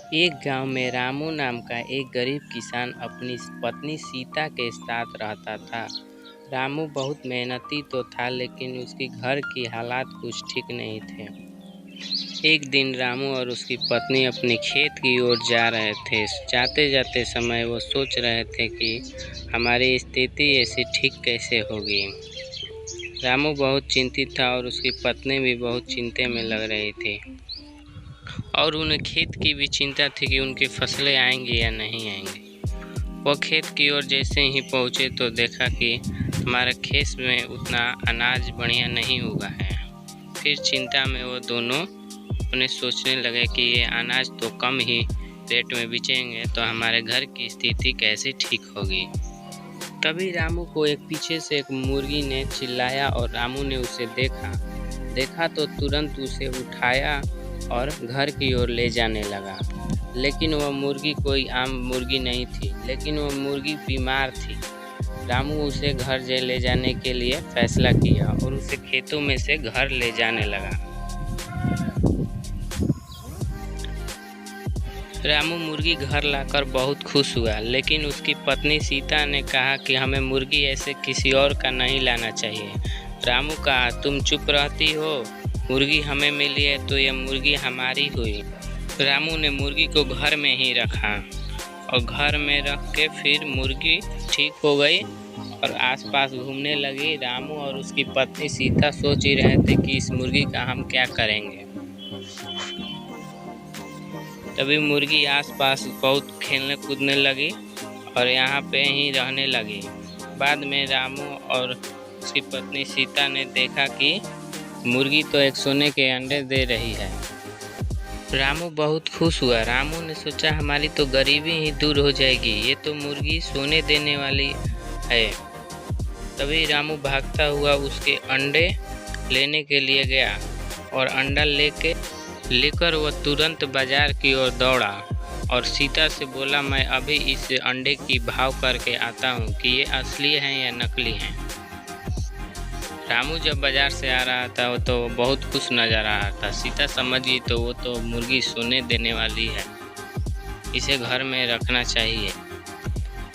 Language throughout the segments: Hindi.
एक गांव में रामू नाम का एक गरीब किसान अपनी पत्नी सीता के साथ रहता था। रामू बहुत मेहनती तो था, लेकिन उसके घर की हालात कुछ ठीक नहीं थे। एक दिन रामू और उसकी पत्नी अपने खेत की ओर जा रहे थे। जाते जाते समय वो सोच रहे थे कि हमारी स्थिति ऐसी ठीक कैसे होगी। रामू बहुत चिंतित था और उसकी पत्नी भी बहुत चिंता में लग रही थी, और उन्हें खेत की भी चिंता थी कि उनकी फसलें आएंगी या नहीं आएंगी। वह खेत की ओर जैसे ही पहुंचे तो देखा कि हमारे खेत में उतना अनाज बढ़िया नहीं उगा है। फिर चिंता में वो दोनों उन्हें सोचने लगे कि ये अनाज तो कम ही रेट में बेचेंगे तो हमारे घर की स्थिति कैसे ठीक होगी। तभी रामू को एक पीछे से एक मुर्गी ने चिल्लाया और रामू ने उसे देखा तो तुरंत उसे उठाया और घर की ओर ले जाने लगा। लेकिन वह मुर्गी कोई आम मुर्गी नहीं थी, लेकिन वह मुर्गी बीमार थी। रामू उसे घर ले जाने के लिए फैसला किया और उसे खेतों में से घर ले जाने लगा। रामू मुर्गी घर लाकर बहुत खुश हुआ, लेकिन उसकी पत्नी सीता ने कहा कि हमें मुर्गी ऐसे किसी और का नहीं लाना चाहिए। रामू कहा, तुम चुप रहती हो, मुर्गी हमें मिली है तो यह मुर्गी हमारी हुई। रामू ने मुर्गी को घर में ही रखा और घर में रख के फिर मुर्गी ठीक हो गई और आसपास घूमने लगी। रामू और उसकी पत्नी सीता सोच ही रहे थे कि इस मुर्गी का हम क्या करेंगे। तभी मुर्गी आसपास बहुत खेलने कूदने लगी और यहाँ पे ही रहने लगी। बाद में रामू और उसकी पत्नी सीता ने देखा कि मुर्गी तो एक सोने के अंडे दे रही है। रामू बहुत खुश हुआ। रामू ने सोचा हमारी तो गरीबी ही दूर हो जाएगी, ये तो मुर्गी सोने देने वाली है। तभी रामू भागता हुआ उसके अंडे लेने के लिए गया और अंडा लेकर वह तुरंत बाजार की ओर दौड़ा और सीता से बोला, मैं अभी इस अंडे की भाव करके आता हूँ कि ये असली है या नकली है। रामू जब बाजार से आ रहा था वो तो बहुत खुश नजर आ रहा था। सीता समझ गई तो वो तो मुर्गी सोने देने वाली है, इसे घर में रखना चाहिए।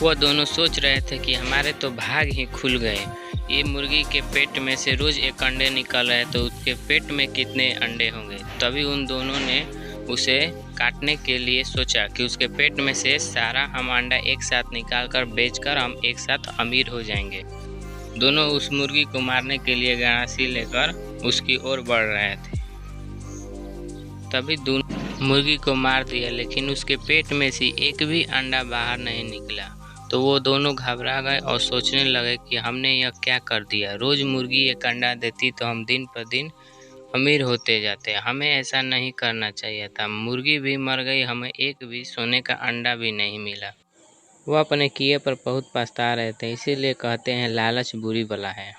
वह दोनों सोच रहे थे कि हमारे तो भाग ही खुल गए, ये मुर्गी के पेट में से रोज एक अंडे निकल रहे तो उसके पेट में कितने अंडे होंगे। तभी उन दोनों ने उसे काटने के लिए सोचा कि उसके पेट में से सारा हम अंडा एक साथ निकालकर बेचकर हम एक साथ अमीर हो जाएंगे। दोनों उस मुर्गी को मारने के लिए गणासी लेकर उसकी ओर बढ़ रहे थे। तभी दोनों मुर्गी को मार दिया, लेकिन उसके पेट में से एक भी अंडा बाहर नहीं निकला। तो वो दोनों घबरा गए और सोचने लगे कि हमने यह क्या कर दिया। रोज मुर्गी एक अंडा देती तो हम दिन पर दिन अमीर होते जाते, हमें ऐसा नहीं करना चाहिए था। मुर्गी भी मर गई, हमें एक भी सोने का अंडा भी नहीं मिला। वह अपने किए पर बहुत पछता रहे थे। इसीलिए कहते हैं लालच बुरी बला है।